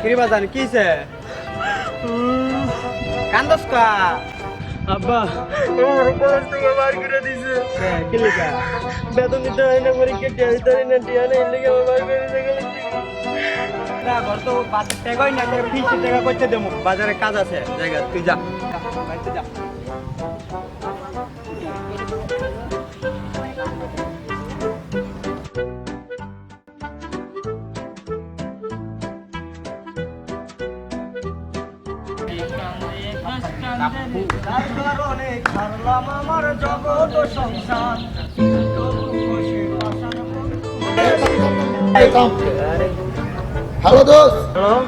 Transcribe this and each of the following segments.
কিরে বাজান কিছে কান্দস কা আব্বা আমার কলেজ থেকে বার করে দিছে কি লিখা বেতন দিতে হয় না পরীক্ষা টিয়ারি না টিয়ানে এর লেগে আমার বার করে দিছে কলেজ থেকে। না ঘর তো বাজার টাকাই না করে 20 টাকা করতে দেবো বাজারে কাজ আছে জায়গা তুই যা বাড়িতে যা হ্যালো দোস্ত। হ্যালো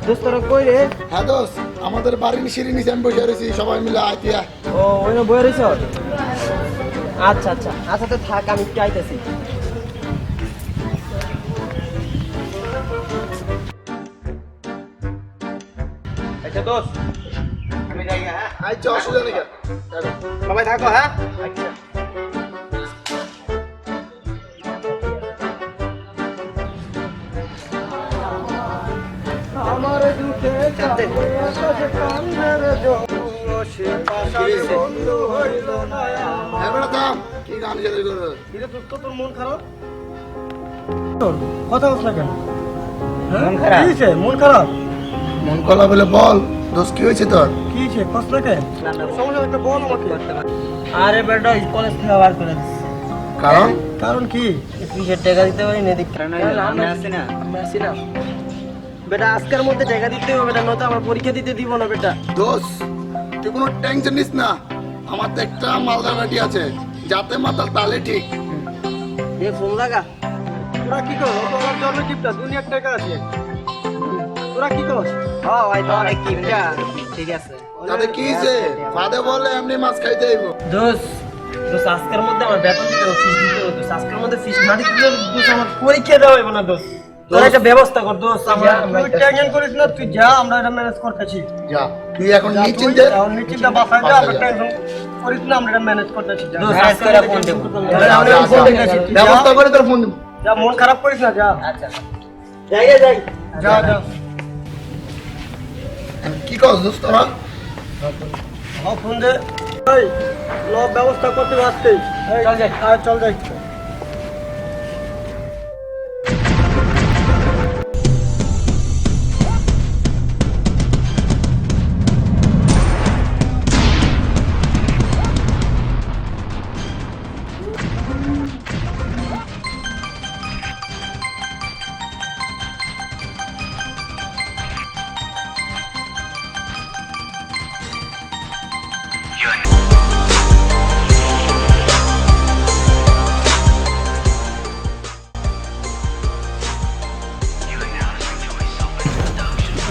দোস্ত তোরা কই রে? হ্যাঁ দোস্ত, আমাদের বাড়ির সিঁড়ি নিচে আমি বসে রয়েছি, সবাই মিলে আইতিয়া। ও ওইখানে বয়ে রয়েছ? আচ্ছা আচ্ছা আচ্ছা তো থাক, আমি একটু আইতেছি। আচ্ছা দোস্ত আমি যাই হ্যাঁ আচ্ছা, অসুবিধা নেই। সবাই থাকো হ্যাঁ আচ্ছা আমার দুঃখে বন্ধু হইল না এবারে থাম, কি গান গেলে করবে? তোর মন খারাপ? কথা বলছ না কেন? মন খারাপ? কি হয়েছে? মন খারাপ মন কলা বলে বল দোস্ত, কি হয়েছে তোর? কি হয়েছে? কষ্ট লাগে? সমস্যা একটা বল আমাকে। আরে বেটা কলেজ থেকে বার করে দিচ্ছে। কারণ কারণ কি? ফিসের টাকা দিতে পারি না, দেখ আমি আসছি না আমি আসি না বেটা, আজকের মধ্যে টাকা দিতে হবে বেটা, নয়তো আমার পরীক্ষা দিতে দিব না বেটা। দোস্ত তুই কোনো টেনশন নিস না, আমার তো একটা মালদার গাড়ি আছে, যাতে মাতাল তালে ঠিক। এ ফোন লাগা। তোরা কি কর? তোমার জন্য টিপটা দুনিয়ার টাকা আছে। তোরা কি কর? ও ভাই তো অনেক কিপটা ঠিক আছে তাতে কি হয়েছে? ফাদে বলে এমনি মাছ খাইতে আইব। দোষ দোষ আজকের মধ্যে আমার বেতন দিতে হবে, ফিস দিতে হবে। দোষ আজকের মধ্যে ফিস না দিতে দোষ আমার পরীক্ষা দেওয়া হবে না। দোষ তোরা একটা ব্যবস্থা কর। দোষ তুই টেনশন করিস না, তুই যা, আমরা এটা ম্যানেজ করতেছি। যা তুই এখন নিশ্চিন্তে নিশ্চিন্তে বাসায় যা, আমরা টেনশন করিস না, আমরা এটা ম্যানেজ করতেছি। দোষ ম্যানেজ আজকে করে ফোন দেব। আমরা ফোন দেখেছি, তুই যা। ব্যবস্থা করে তোর ফোন দেব। যা, মন খারাপ করিস না, যা। আচ্ছা যাই যা যা। কি কস দোস্ত তোরা? হ্যাঁ ফোন দে। এই ল ব্যবস্থা করতে আসতেই চল যাই। চল যাই।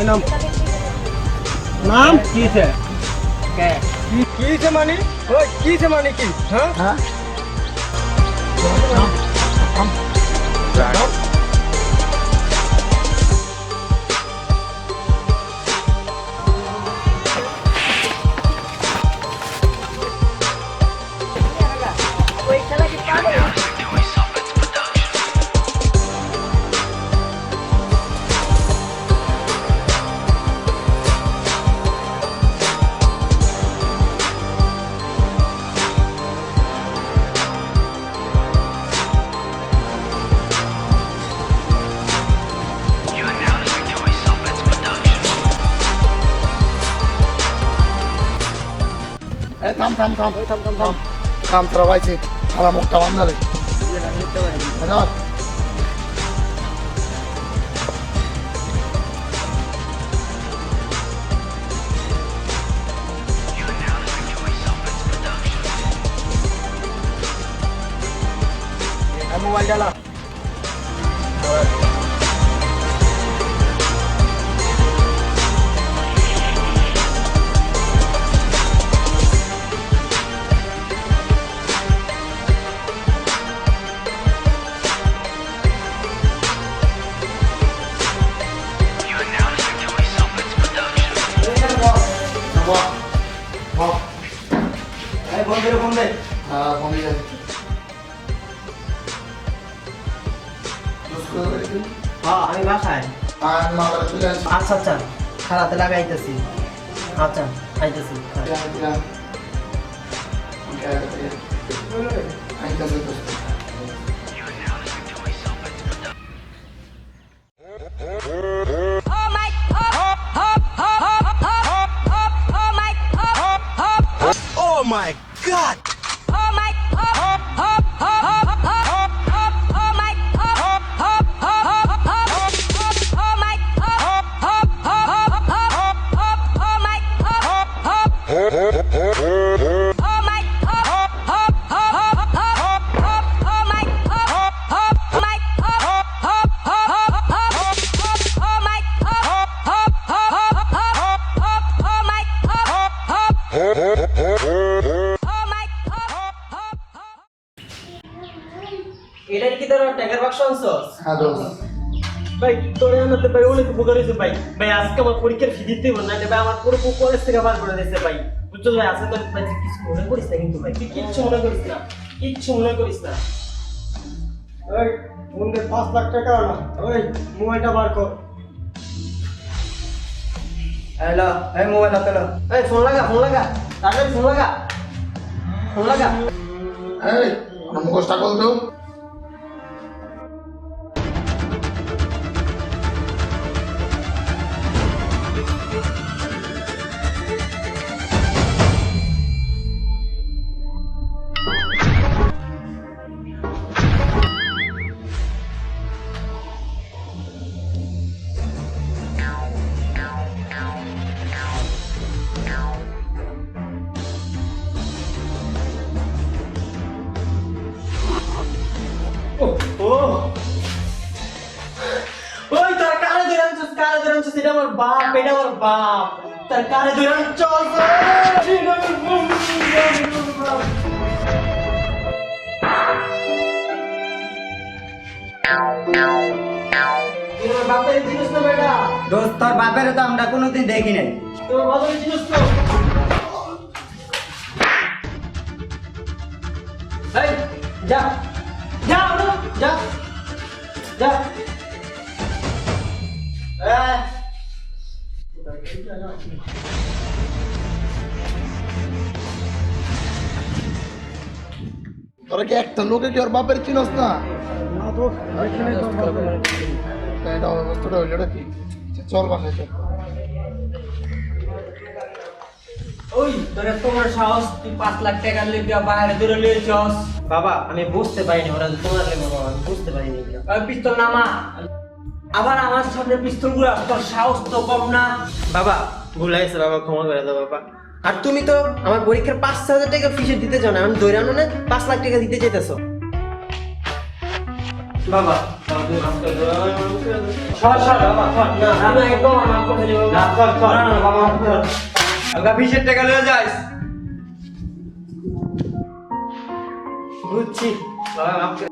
নাম নাম কিছে কে কিছে মানে? ওই কিছে মানে কি? হ্যাঁ হ্যাঁ থাম থাম থাম থাম থাম থাম থাম তোরা বাইছে খালা মুখটা বান্ধালে। মোবাইল ডালা। হ্যাঁ আমি বাসায় আর মালদারে চলে আসি আচ্ছা আচ্ছা খারাতে লাগাইতেছি আচ্ছা আইতেছি Oh my god! এটা কি তোর টাকার বাক্স আনছস হ্যাঁ দোস্ত ভাই তোরে আনতে ভাই অনেক উপকার হয়েছে ভাই ভাই আজকে আমার পরীক্ষার ফি দিতে হবে না ভাই আমার পুরো কলেজ থেকে বার করে দিয়েছে ভাই বুঝছো ভাই আজকে তোর ভাই কিছু মনে করিস না কিন্তু ভাই তুই কিচ্ছু মনে করিস না কিচ্ছু মনে করিস না এই বন্ধে 5 লাখ টাকা না ওই মোবাইলটা বার কর হ্যালো এই মোবাইল হাতে নাও এই ফোন লাগা তাড়াতাড়ি ফোন লাগা এই আমার মুখোশটা বল তো ও ওই তোর কারে ধরে আনছিস এটা আমার বাপ তোর কারে ধরে আনছিস তোর বাপের জিনিস তো বেটা দোস্ত তোর বাপের তো আমরা কোনোদিন দেখি নাই তোর বাপের জিনিস তো এই যা যা ওরা যা যা তোরা কি একটা লোকে কি ওর বাপের চিনস না এটা অবস্থাটা হইলো এটা কি চল বাসায় চল ওই তোরে তোমার সাহস তুই 5 লাখ টাকা লিয়ে বাইরে দূরে লিয়েছস বাবা আমি বুঝতে পারিনি ওরা তোমার লেগে বাবা আমি বুঝতে পারিনি ওই পিস্তল নামা আবার আমার সামনে পিস্তল গুলো তোর সাহস তো কম না বাবা ভুল হয়েছে বাবা ক্ষমা করে দাও বাবা আর তুমি তো আমার পরীক্ষার 5,000 টাকা ফিসে দিতে চাও না আমি ধরে আনো না 5 লাখ টাকা দিতে চাইতেছো বাবা আমি একদম মাফ করে দিও বাবা আগা 20 টাকা লয়ে যাস বুঝছি বাবা মাফ করে